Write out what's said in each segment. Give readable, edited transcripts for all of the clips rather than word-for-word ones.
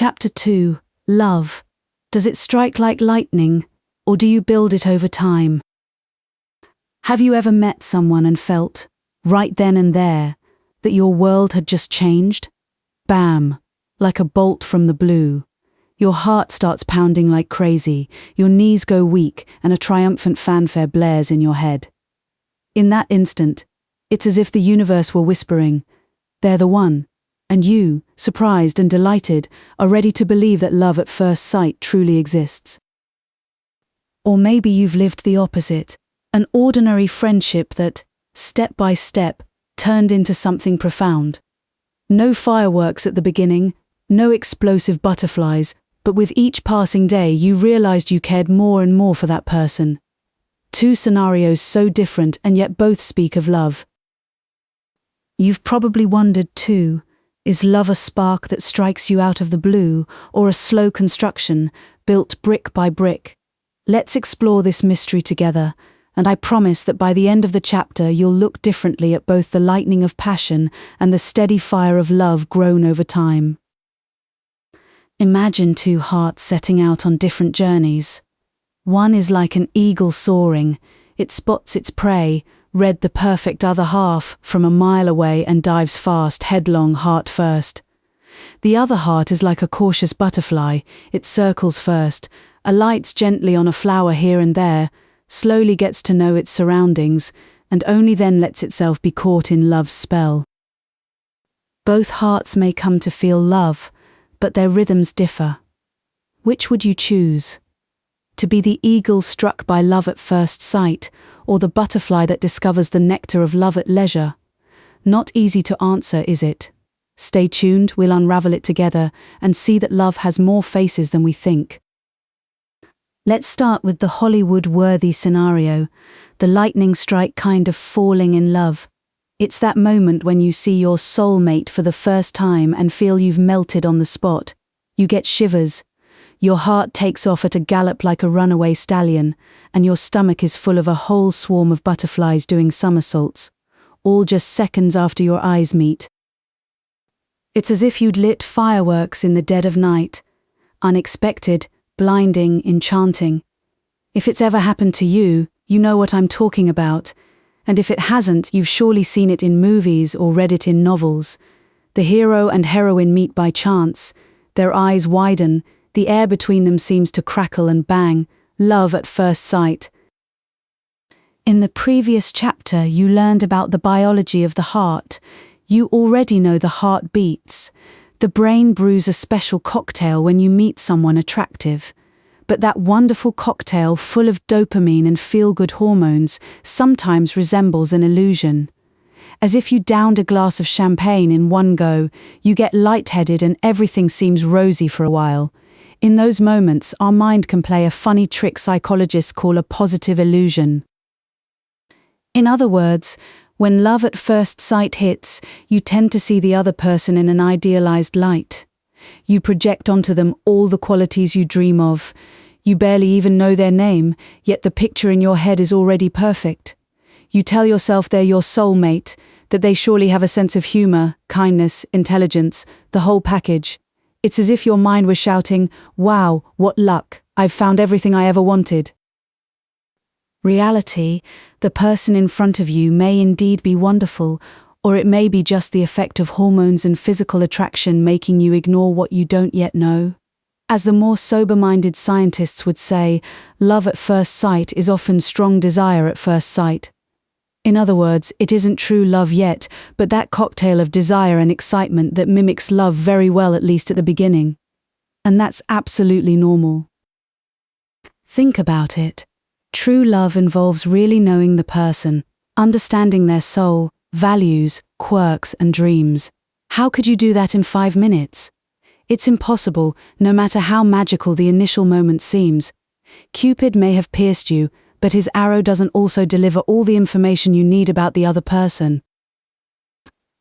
Chapter 2. Love. Does it strike like lightning, or do you build it over time? Have you ever met someone and felt, right then and there, that your world had just changed? Bam! Like a bolt from the blue. Your heart starts pounding like crazy, your knees go weak, and a triumphant fanfare blares in your head. In that instant, it's as if the universe were whispering, "They're the one," and you, surprised and delighted, are ready to believe that love at first sight truly exists. Or maybe you've lived the opposite, an ordinary friendship that, step by step, turned into something profound. No fireworks at the beginning, no explosive butterflies, but with each passing day you realized you cared more and more for that person. Two scenarios so different and yet both speak of love. You've probably wondered too, is love a spark that strikes you out of the blue, or a slow construction, built brick by brick? Let's explore this mystery together, and I promise that by the end of the chapter you'll look differently at both the lightning of passion and the steady fire of love grown over time. Imagine two hearts setting out on different journeys. One is like an eagle soaring. It spots its prey, read the perfect other half, from a mile away and dives fast, headlong, heart first. The other heart is like a cautious butterfly. It circles first, alights gently on a flower here and there, slowly gets to know its surroundings, and only then lets itself be caught in love's spell. Both hearts may come to feel love, but their rhythms differ. Which would you choose? To be the eagle struck by love at first sight, or the butterfly that discovers the nectar of love at leisure? Not easy to answer, is it? Stay tuned, we'll unravel it together and see that love has more faces than we think. Let's start with the Hollywood-worthy scenario, the lightning strike kind of falling in love. It's that moment when you see your soulmate for the first time and feel you've melted on the spot. You get shivers. Your heart takes off at a gallop like a runaway stallion, and your stomach is full of a whole swarm of butterflies doing somersaults, all just seconds after your eyes meet. It's as if you'd lit fireworks in the dead of night. Unexpected, blinding, enchanting. If it's ever happened to you, you know what I'm talking about. And if it hasn't, you've surely seen it in movies or read it in novels. The hero and heroine meet by chance. Their eyes widen. The air between them seems to crackle and bang. Love at first sight. In the previous chapter, you learned about the biology of the heart. You already know the heart beats. The brain brews a special cocktail when you meet someone attractive. But that wonderful cocktail, full of dopamine and feel-good hormones, sometimes resembles an illusion. As if you downed a glass of champagne in one go, you get lightheaded and everything seems rosy for a while. In those moments, our mind can play a funny trick psychologists call a positive illusion. In other words, when love at first sight hits, you tend to see the other person in an idealized light. You project onto them all the qualities you dream of. You barely even know their name, yet the picture in your head is already perfect. You tell yourself they're your soulmate, that they surely have a sense of humor, kindness, intelligence, the whole package. It's as if your mind was shouting, "Wow, what luck, I've found everything I ever wanted." Reality, the person in front of you may indeed be wonderful, or it may be just the effect of hormones and physical attraction making you ignore what you don't yet know. As the more sober-minded scientists would say, love at first sight is often strong desire at first sight. In other words, it isn't true love yet, but that cocktail of desire and excitement that mimics love very well, at least at the beginning. And that's absolutely normal. Think about it. True love involves really knowing the person, understanding their soul, values, quirks, and dreams. How could you do that in 5 minutes? It's impossible, no matter how magical the initial moment seems. Cupid may have pierced you, but his arrow doesn't also deliver all the information you need about the other person.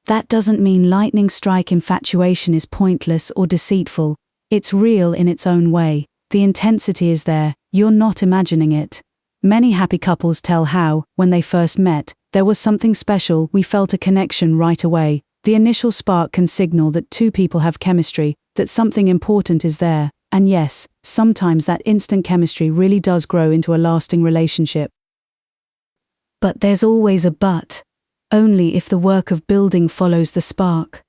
That doesn't mean lightning strike infatuation is pointless or deceitful. It's real in its own way. The intensity is there, you're not imagining it. Many happy couples tell how, when they first met, there was something special, we felt a connection right away. The initial spark can signal that two people have chemistry, that something important is there, and yes, sometimes that instant chemistry really does grow into a lasting relationship. But there's always a but, only if the work of building follows the spark.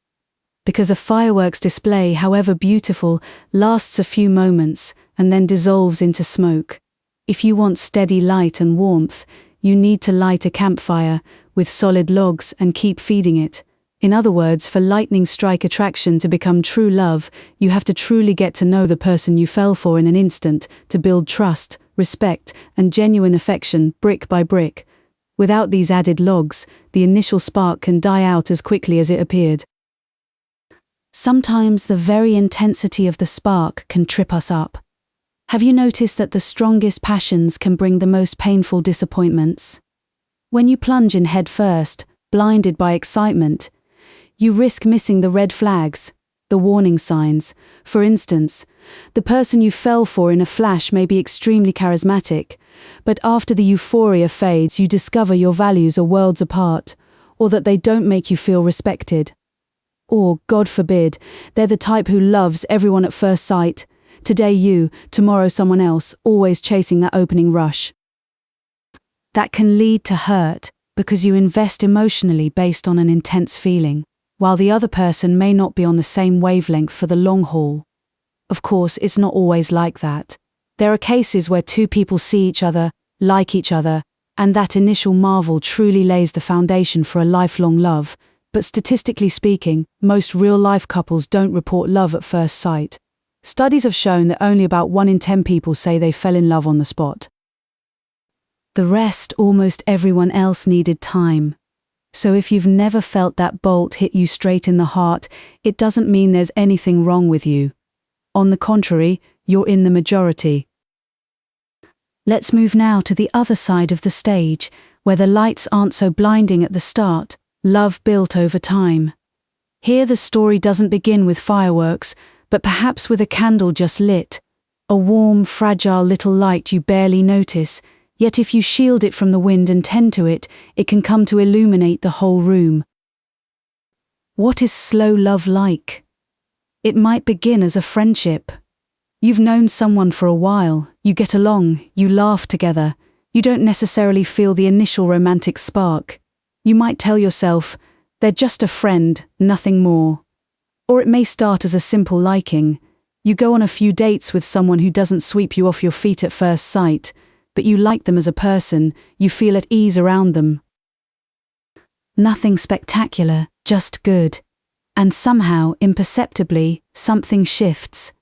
Because a fireworks display, however beautiful, lasts a few moments and then dissolves into smoke. If you want steady light and warmth, you need to light a campfire with solid logs and keep feeding it. In other words, for lightning strike attraction to become true love, you have to truly get to know the person you fell for in an instant, to build trust, respect, and genuine affection brick by brick. Without these added logs, the initial spark can die out as quickly as it appeared. Sometimes the very intensity of the spark can trip us up. Have you noticed that the strongest passions can bring the most painful disappointments? When you plunge in head first, blinded by excitement, you risk missing the red flags, the warning signs. For instance, the person you fell for in a flash may be extremely charismatic, but after the euphoria fades, you discover your values are worlds apart, or that they don't make you feel respected. Or, God forbid, they're the type who loves everyone at first sight. Today you, tomorrow someone else, always chasing that opening rush. That can lead to hurt, because you invest emotionally based on an intense feeling, while the other person may not be on the same wavelength for the long haul. Of course, it's not always like that. There are cases where two people see each other, like each other, and that initial marvel truly lays the foundation for a lifelong love. But statistically speaking, most real-life couples don't report love at first sight. Studies have shown that only about 1 in 10 people say they fell in love on the spot. The rest, almost everyone else, needed time. So if you've never felt that bolt hit you straight in the heart, it doesn't mean there's anything wrong with you. On the contrary, you're in the majority. Let's move now to the other side of the stage, where the lights aren't so blinding at the start. Love built over time. Here the story doesn't begin with fireworks, but perhaps with a candle just lit. A warm, fragile little light you barely notice, yet if you shield it from the wind and tend to it, it can come to illuminate the whole room. What is slow love like? It might begin as a friendship. You've known someone for a while, you get along, you laugh together. You don't necessarily feel the initial romantic spark. You might tell yourself, they're just a friend, nothing more. Or it may start as a simple liking. You go on a few dates with someone who doesn't sweep you off your feet at first sight, but you like them as a person, you feel at ease around them. Nothing spectacular, just good. And somehow, imperceptibly, something shifts.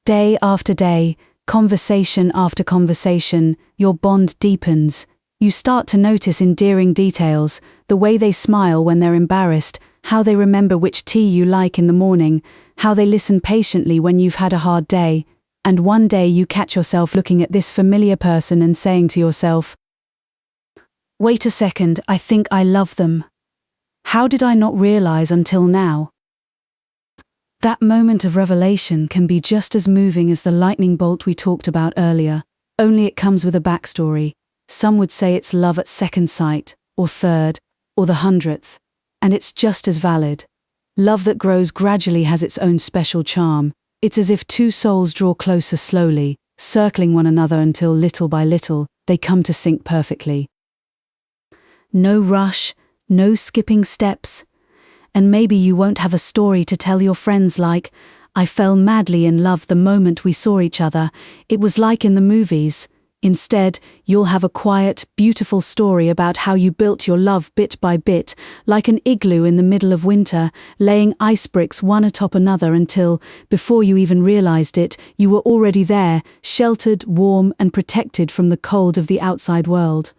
Day after day, conversation after conversation, your bond deepens. You start to notice endearing details, the way they smile when they're embarrassed, how they remember which tea you like in the morning, how they listen patiently when you've had a hard day, and one day you catch yourself looking at this familiar person and saying to yourself, "Wait a second, I think I love them. How did I not realize until now?" That moment of revelation can be just as moving as the lightning bolt we talked about earlier, only it comes with a backstory. Some would say it's love at second sight, or third, or the 100th, and it's just as valid. Love that grows gradually has its own special charm. It's as if two souls draw closer slowly, circling one another until little by little, they come to sync perfectly. No rush, no skipping steps. And maybe you won't have a story to tell your friends like, "I fell madly in love the moment we saw each other. It was like in the movies." Instead, you'll have a quiet, beautiful story about how you built your love bit by bit, like an igloo in the middle of winter, laying ice bricks one atop another until, before you even realized it, you were already there, sheltered, warm, and protected from the cold of the outside world.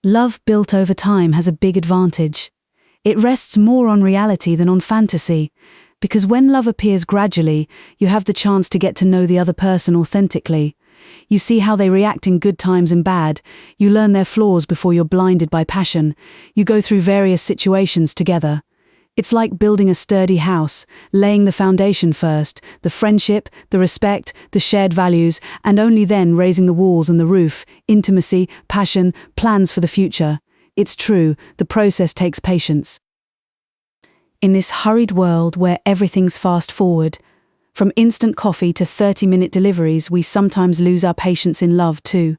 Love built over time has a big advantage. It rests more on reality than on fantasy, because when love appears gradually, you have the chance to get to know the other person authentically. You see how they react in good times and bad. You learn their flaws before you're blinded by passion. You go through various situations together. It's like building a sturdy house, laying the foundation first, the friendship, the respect, the shared values, and only then raising the walls and the roof, intimacy, passion, plans for the future. It's true, the process takes patience. In this hurried world where everything's fast forward, from instant coffee to 30-minute deliveries, we sometimes lose our patience in love too.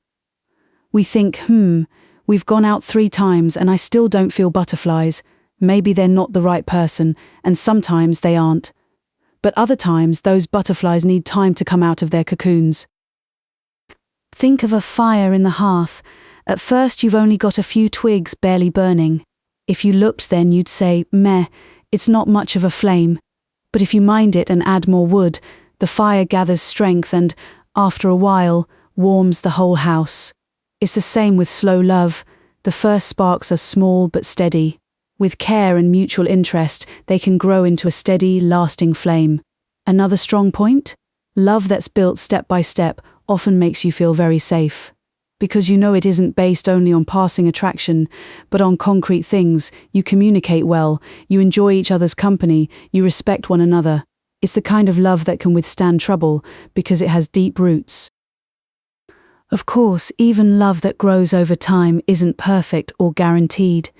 We think, we've gone out 3 times and I still don't feel butterflies. Maybe they're not the right person, and sometimes they aren't. But other times, those butterflies need time to come out of their cocoons. Think of a fire in the hearth. At first you've only got a few twigs barely burning. If you looked then you'd say, meh, it's not much of a flame. But if you mind it and add more wood, the fire gathers strength and, after a while, warms the whole house. It's the same with slow love. The first sparks are small but steady. With care and mutual interest, they can grow into a steady, lasting flame. Another strong point? Love that's built step by step often makes you feel very safe. Because you know it isn't based only on passing attraction, but on concrete things. You communicate well, you enjoy each other's company, you respect one another. It's the kind of love that can withstand trouble because it has deep roots. Of course, even love that grows over time isn't perfect or guaranteed.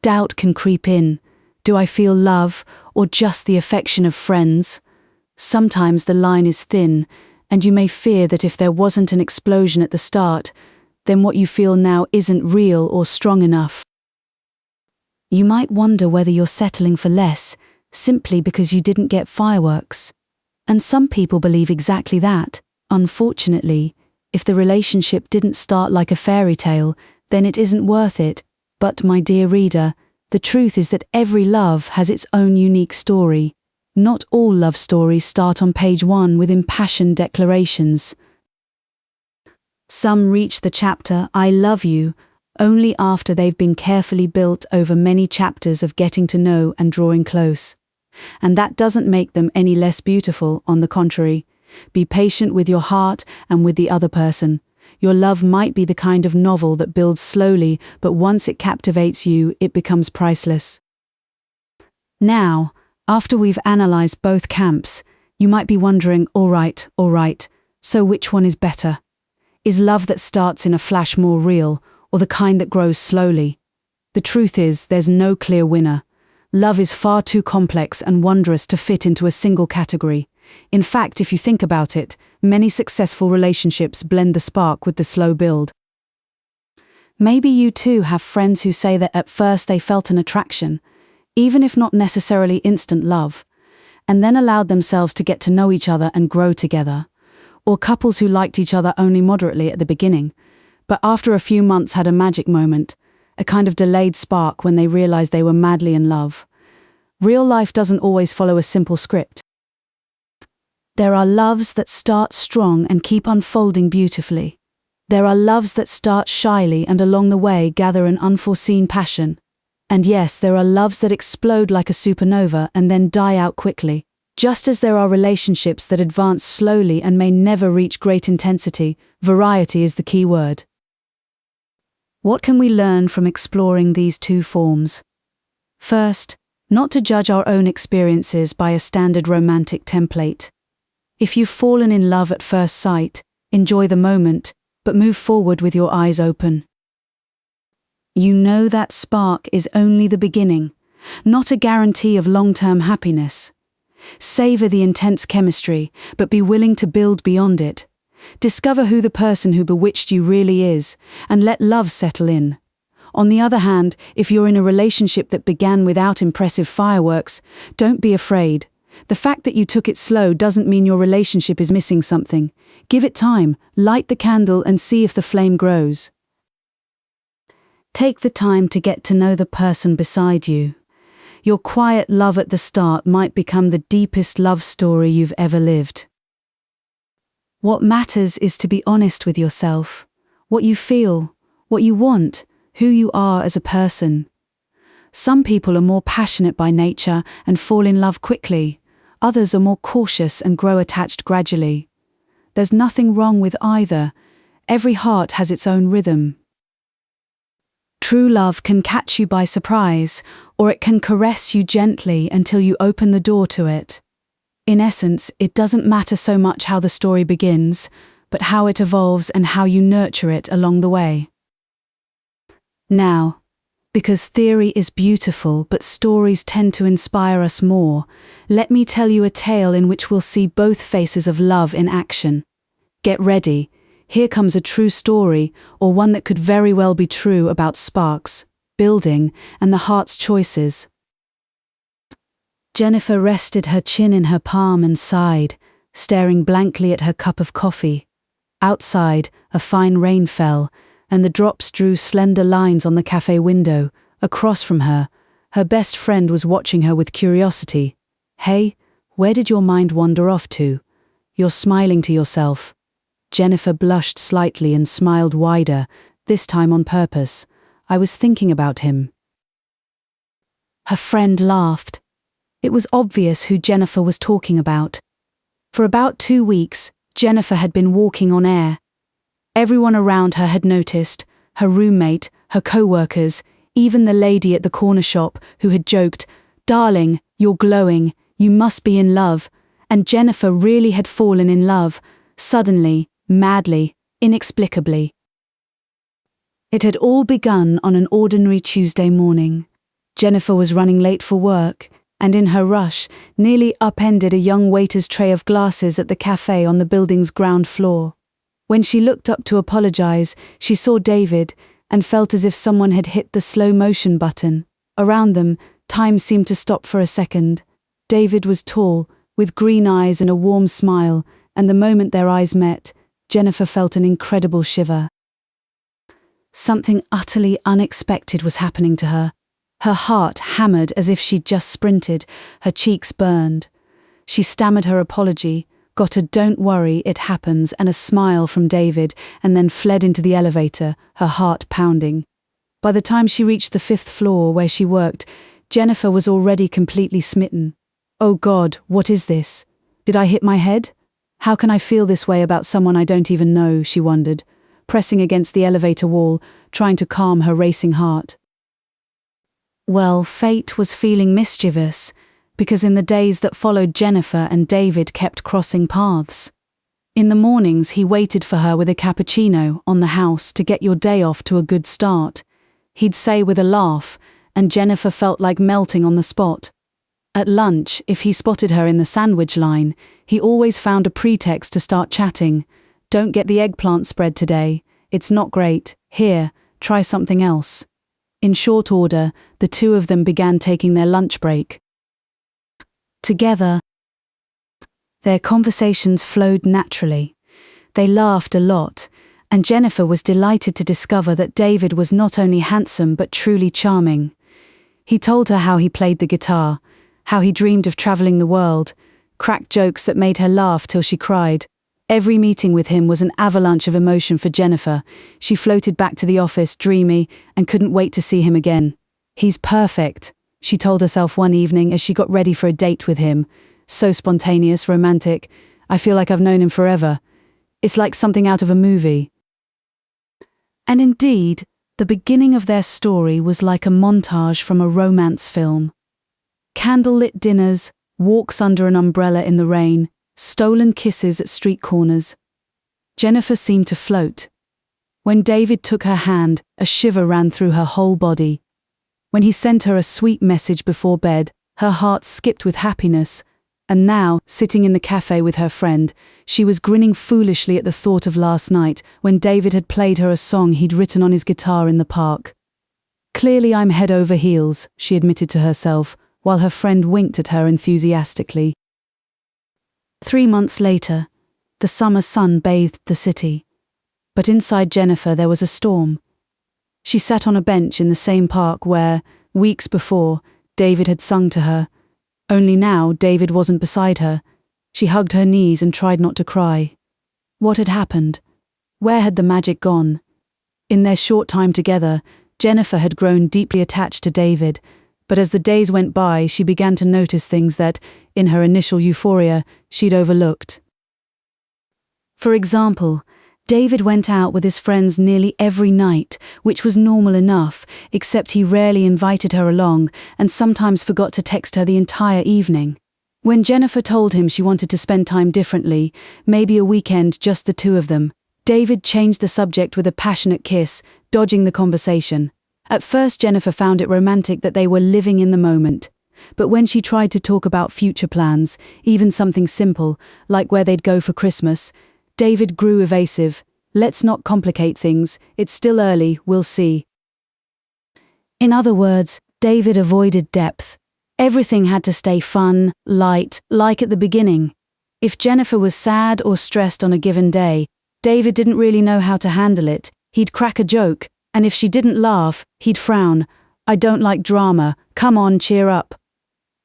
Doubt can creep in. Do I feel love or just the affection of friends? Sometimes the line is thin, and you may fear that if there wasn't an explosion at the start, then what you feel now isn't real or strong enough. You might wonder whether you're settling for less, simply because you didn't get fireworks. And some people believe exactly that. Unfortunately, if the relationship didn't start like a fairy tale, then it isn't worth it. But, my dear reader, the truth is that every love has its own unique story. Not all love stories start on page 1 with impassioned declarations. Some reach the chapter, I love you, only after they've been carefully built over many chapters of getting to know and drawing close. And that doesn't make them any less beautiful, on the contrary. Be patient with your heart and with the other person. Your love might be the kind of novel that builds slowly, but once it captivates you, it becomes priceless. Now, after we've analyzed both camps, you might be wondering, all right, so which one is better? Is love that starts in a flash more real, or the kind that grows slowly? The truth is, there's no clear winner. Love is far too complex and wondrous to fit into a single category. In fact, if you think about it, many successful relationships blend the spark with the slow build. Maybe you too have friends who say that at first they felt an attraction, even if not necessarily instant love, and then allowed themselves to get to know each other and grow together. Or couples who liked each other only moderately at the beginning, but after a few months had a magic moment, a kind of delayed spark when they realized they were madly in love. Real life doesn't always follow a simple script. There are loves that start strong and keep unfolding beautifully. There are loves that start shyly and along the way gather an unforeseen passion. And yes, there are loves that explode like a supernova and then die out quickly. Just as there are relationships that advance slowly and may never reach great intensity, variety is the key word. What can we learn from exploring these two forms? First, not to judge our own experiences by a standard romantic template. If you've fallen in love at first sight, enjoy the moment, but move forward with your eyes open. You know that spark is only the beginning, not a guarantee of long-term happiness. Savor the intense chemistry, but be willing to build beyond it. Discover who the person who bewitched you really is, and let love settle in. On the other hand, if you're in a relationship that began without impressive fireworks, don't be afraid. The fact that you took it slow doesn't mean your relationship is missing something. Give it time, light the candle and see if the flame grows. Take the time to get to know the person beside you. Your quiet love at the start might become the deepest love story you've ever lived. What matters is to be honest with yourself, what you feel, what you want, who you are as a person. Some people are more passionate by nature and fall in love quickly. Others are more cautious and grow attached gradually. There's nothing wrong with either. Every heart has its own rhythm. True love can catch you by surprise, or it can caress you gently until you open the door to it. In essence, it doesn't matter so much how the story begins, but how it evolves and how you nurture it along the way. Now, Because theory is beautiful, but stories tend to inspire us more, let me tell you a tale in which we'll see both faces of love in action. Get ready, here comes a true story, or one that could very well be true, about sparks, building, and the heart's choices. Jennifer rested her chin in her palm and sighed, staring blankly at her cup of coffee. Outside, a fine rain fell, and the drops drew slender lines on the cafe window. Across from her, her best friend was watching her with curiosity. "Hey, where did your mind wander off to? You're smiling to yourself." Jennifer blushed slightly and smiled wider, this time on purpose. "I was thinking about him." Her friend laughed. It was obvious who Jennifer was talking about. For about 2 weeks, Jennifer had been walking on air. Everyone around her had noticed, her roommate, her co-workers, even the lady at the corner shop who had joked, "Darling, you're glowing, you must be in love." And Jennifer really had fallen in love, suddenly, madly, inexplicably. It had all begun on an ordinary Tuesday morning. Jennifer was running late for work, and in her rush, nearly upended a young waiter's tray of glasses at the cafe on the building's ground floor. When she looked up to apologize, she saw David, and felt as if someone had hit the slow motion button. Around them, time seemed to stop for a second. David was tall, with green eyes and a warm smile, and the moment their eyes met, Jennifer felt an incredible shiver. Something utterly unexpected was happening to her. Her heart hammered as if she'd just sprinted, her cheeks burned. She stammered her apology, got a "don't worry, it happens" and a smile from David, and then fled into the elevator, her heart pounding. By the time she reached the 5th floor where she worked, Jennifer was already completely smitten. "Oh God, what is this? Did I hit my head? How can I feel this way about someone I don't even know?" she wondered, pressing against the elevator wall, trying to calm her racing heart. Well, fate was feeling mischievous, because in the days that followed, Jennifer and David kept crossing paths. In the mornings, he waited for her with a cappuccino on the house to get your day off to a good start. He'd say with a laugh, and Jennifer felt like melting on the spot. At lunch, if he spotted her in the sandwich line, he always found a pretext to start chatting. "Don't get the eggplant spread today. It's not great. Here, try something else." In short order, the two of them began taking their lunch break together. Their conversations flowed naturally. They laughed a lot, and Jennifer was delighted to discover that David was not only handsome but truly charming. He told her how he played the guitar, how he dreamed of traveling the world, cracked jokes that made her laugh till she cried. Every meeting with him was an avalanche of emotion for Jennifer. She floated back to the office, dreamy, and couldn't wait to see him again. "He's perfect," she told herself one evening as she got ready for a date with him. "So spontaneous, romantic. I feel like I've known him forever. It's like something out of a movie." And indeed, the beginning of their story was like a montage from a romance film. Candlelit dinners, walks under an umbrella in the rain, stolen kisses at street corners. Jennifer seemed to float. When David took her hand, a shiver ran through her whole body. When he sent her a sweet message before bed, her heart skipped with happiness. And now, sitting in the cafe with her friend, she was grinning foolishly at the thought of last night, when David had played her a song he'd written on his guitar in the park. "Clearly I'm head over heels," she admitted to herself, while her friend winked at her enthusiastically. 3 months later, the summer sun bathed the city. But inside Jennifer there was a storm. She sat on a bench in the same park where, weeks before, David had sung to her. Only now David wasn't beside her. She hugged her knees and tried not to cry. What had happened? Where had the magic gone? In their short time together, Jennifer had grown deeply attached to David, but as the days went by, she began to notice things that, in her initial euphoria, she'd overlooked. For example, David went out with his friends nearly every night, which was normal enough, except he rarely invited her along and sometimes forgot to text her the entire evening. When Jennifer told him she wanted to spend time differently, maybe a weekend just the two of them, David changed the subject with a passionate kiss, dodging the conversation. At first Jennifer found it romantic that they were living in the moment. But when she tried to talk about future plans, even something simple, like where they'd go for Christmas, David grew evasive. Let's not complicate things, it's still early, we'll see. In other words, David avoided depth. Everything had to stay fun, light, like at the beginning. If Jennifer was sad or stressed on a given day, David didn't really know how to handle it. He'd crack a joke, and if she didn't laugh, he'd frown. I don't like drama, come on, cheer up.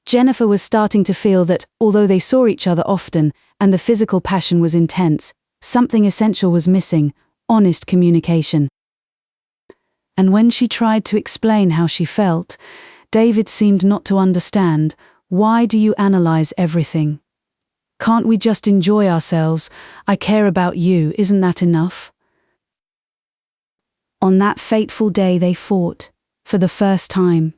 Jennifer was starting to feel that, although they saw each other often, and the physical passion was intense, something essential was missing: honest communication. And when she tried to explain how she felt, David seemed not to understand. Why do you analyze everything? Can't we just enjoy ourselves? I care about you, isn't that enough? On that fateful day they fought, for the first time.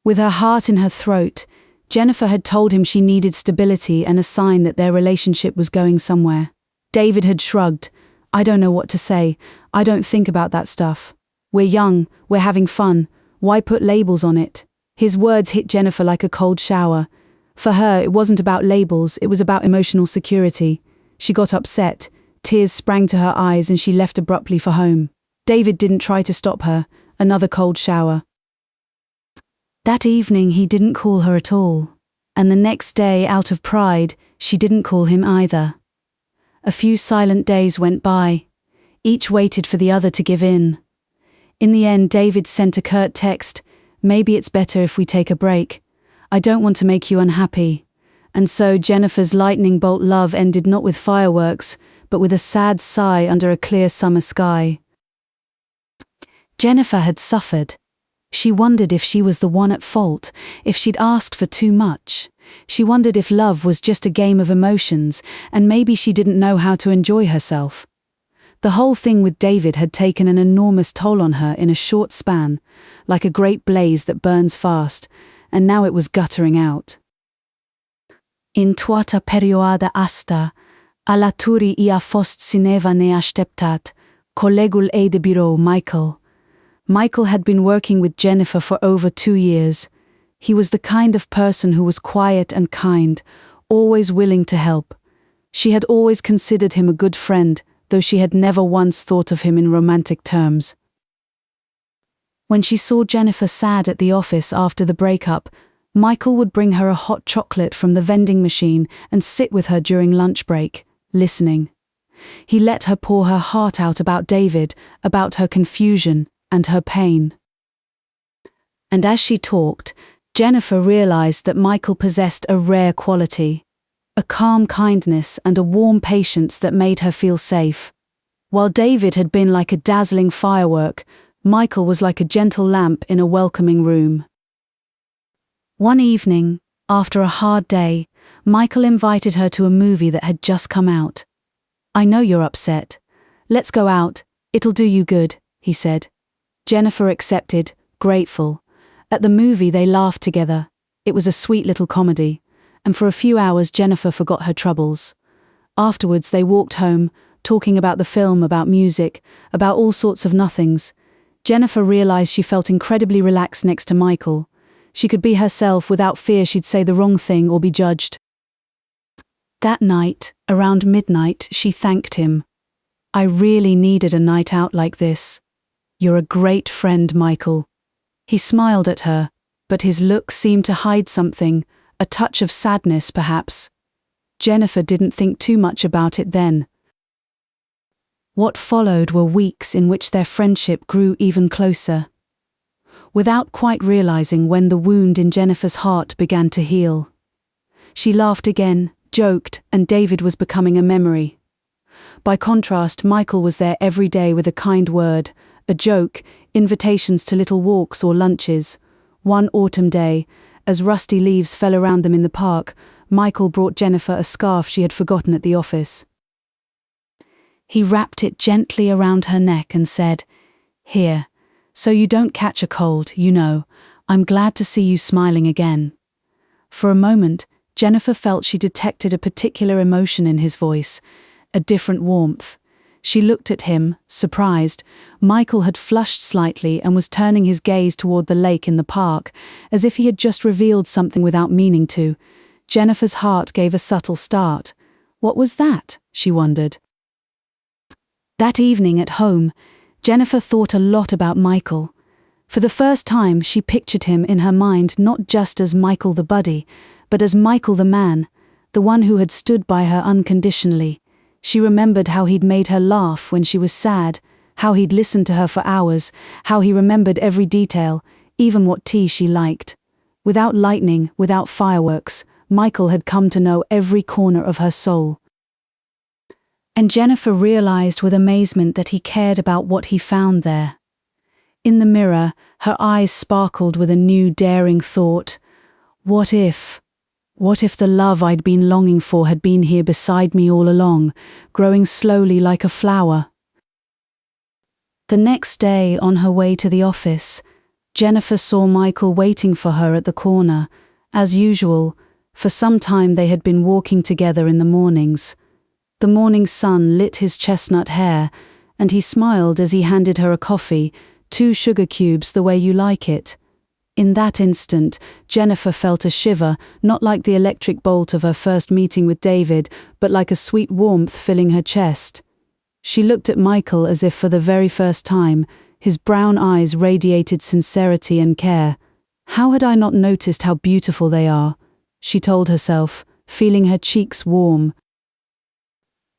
With her heart in her throat, Jennifer had told him she needed stability and a sign that their relationship was going somewhere. David had shrugged. I don't know what to say. I don't think about that stuff. We're young, we're having fun. Why put labels on it? His words hit Jennifer like a cold shower. For her, it wasn't about labels, it was about emotional security. She got upset. Tears sprang to her eyes and she left abruptly for home. David didn't try to stop her. Another cold shower. That evening he didn't call her at all. And the next day, out of pride, she didn't call him either. A few silent days went by. Each waited for the other to give in. In the end, David sent a curt text: maybe it's better if we take a break. I don't want to make you unhappy. And so Jennifer's lightning bolt love ended not with fireworks, but with a sad sigh under a clear summer sky. Jennifer had suffered. She wondered if she was the one at fault, if she'd asked for too much. She wondered if love was just a game of emotions, and maybe she didn't know how to enjoy herself. The whole thing with David had taken an enormous toll on her in a short span, like a great blaze that burns fast, and now it was guttering out. In toată perioada asta, alături i-a fost cineva neașteptat, colegul ei de birou, Michael. Michael had been working with Jennifer for over 2 years. He was the kind of person who was quiet and kind, always willing to help. She had always considered him a good friend, though she had never once thought of him in romantic terms. When she saw Jennifer sad at the office after the breakup, Michael would bring her a hot chocolate from the vending machine and sit with her during lunch break, listening. He let her pour her heart out about David, about her confusion and her pain. And as she talked, Jennifer realized that Michael possessed a rare quality, a calm kindness and a warm patience that made her feel safe. While David had been like a dazzling firework, Michael was like a gentle lamp in a welcoming room. One evening, after a hard day, Michael invited her to a movie that had just come out. I know you're upset. Let's go out, it'll do you good, he said. Jennifer accepted, grateful. At the movie they laughed together. It was a sweet little comedy, and for a few hours Jennifer forgot her troubles. Afterwards they walked home, talking about the film, about music, about all sorts of nothings. Jennifer realized she felt incredibly relaxed next to Michael. She could be herself without fear she'd say the wrong thing or be judged. That night, around midnight, she thanked him. I really needed a night out like this. You're a great friend, Michael. He smiled at her, but his look seemed to hide something, a touch of sadness perhaps. Jennifer didn't think too much about it then. What followed were weeks in which their friendship grew even closer. Without quite realizing when the wound in Jennifer's heart began to heal. She laughed again, joked, and David was becoming a memory. By contrast, Michael was there every day with a kind word, a joke, invitations to little walks or lunches. One autumn day, as rusty leaves fell around them in the park, Michael brought Jennifer a scarf she had forgotten at the office. He wrapped it gently around her neck and said, "Here, so you don't catch a cold, you know. I'm glad to see you smiling again." For a moment, Jennifer felt she detected a particular emotion in his voice, a different warmth. She looked at him, surprised. Michael had flushed slightly and was turning his gaze toward the lake in the park, as if he had just revealed something without meaning to. Jennifer's heart gave a subtle start. What was that? She wondered. That evening at home, Jennifer thought a lot about Michael. For the first time, she pictured him in her mind not just as Michael the buddy, but as Michael the man, the one who had stood by her unconditionally. She remembered how he'd made her laugh when she was sad, how he'd listened to her for hours, how he remembered every detail, even what tea she liked. Without lightning, without fireworks, Michael had come to know every corner of her soul. And Jennifer realized with amazement that he cared about what he found there. In the mirror, her eyes sparkled with a new daring thought. What if the love I'd been longing for had been here beside me all along, growing slowly like a flower? The next day, on her way to the office, Jennifer saw Michael waiting for her at the corner. As usual, for some time they had been walking together in the mornings. The morning sun lit his chestnut hair, and he smiled as he handed her a coffee, 2 sugar cubes the way you like it. In that instant, Jennifer felt a shiver, not like the electric bolt of her first meeting with David, but like a sweet warmth filling her chest. She looked at Michael as if for the very first time. His brown eyes radiated sincerity and care. How had I not noticed how beautiful they are? She told herself, feeling her cheeks warm.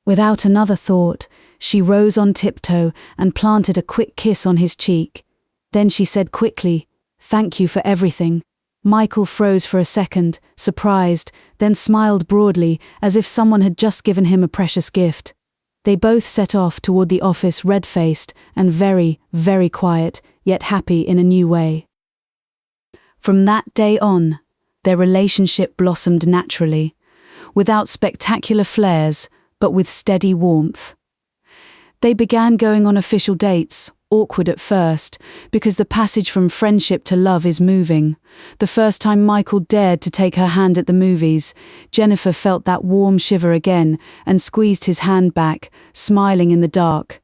Without another thought, she rose on tiptoe and planted a quick kiss on his cheek. Then she said quickly, "Thank you for everything." Michael froze for a second, surprised, then smiled broadly, as if someone had just given him a precious gift. They both set off toward the office red-faced and very, very quiet, yet happy in a new way. From that day on, their relationship blossomed naturally, without spectacular flares, but with steady warmth. They began going on official dates, awkward at first, because the passage from friendship to love is moving. The first time Michael dared to take her hand at the movies, Jennifer felt that warm shiver again and squeezed his hand back, smiling in the dark.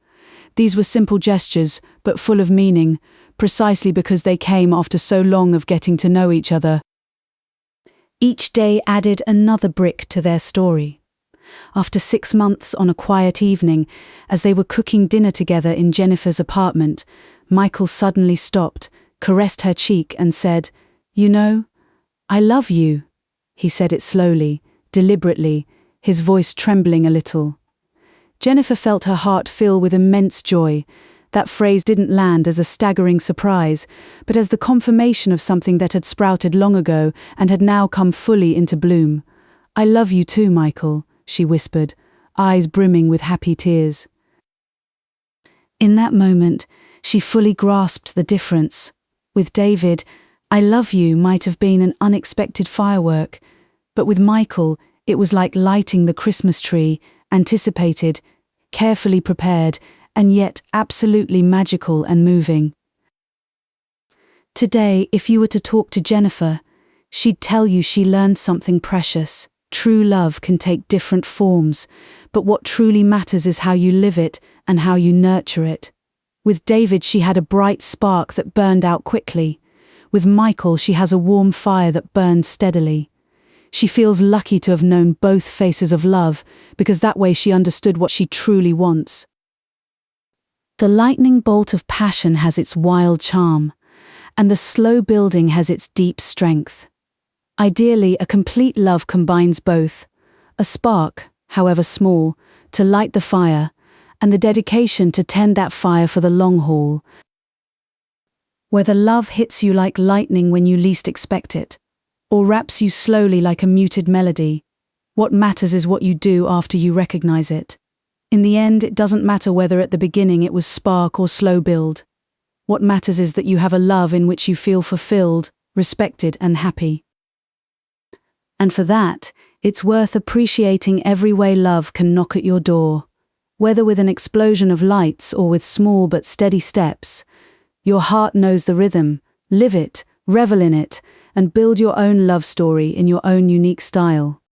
These were simple gestures, but full of meaning, precisely because they came after so long of getting to know each other. Each day added another brick to their story. After 6 months on a quiet evening, as they were cooking dinner together in Jennifer's apartment, Michael suddenly stopped, caressed her cheek and said, "You know, I love you." He said it slowly, deliberately, his voice trembling a little. Jennifer felt her heart fill with immense joy. That phrase didn't land as a staggering surprise, but as the confirmation of something that had sprouted long ago and had now come fully into bloom. "I love you too, Michael," she whispered, eyes brimming with happy tears. In that moment, she fully grasped the difference. With David, "I love you" might have been an unexpected firework, but with Michael, it was like lighting the Christmas tree, anticipated, carefully prepared, and yet absolutely magical and moving. Today, if you were to talk to Jennifer, she'd tell you she learned something precious. True love can take different forms, but what truly matters is how you live it and how you nurture it. With David, she had a bright spark that burned out quickly. With Michael, she has a warm fire that burns steadily. She feels lucky to have known both faces of love, because that way she understood what she truly wants. The lightning bolt of passion has its wild charm, and the slow building has its deep strength. Ideally, a complete love combines both, a spark, however small, to light the fire, and the dedication to tend that fire for the long haul. Whether love hits you like lightning when you least expect it, or wraps you slowly like a muted melody, what matters is what you do after you recognize it. In the end, it doesn't matter whether at the beginning it was spark or slow build. What matters is that you have a love in which you feel fulfilled, respected, and happy. And for that, it's worth appreciating every way love can knock at your door. Whether with an explosion of lights or with small but steady steps, your heart knows the rhythm. Live it, revel in it, and build your own love story in your own unique style.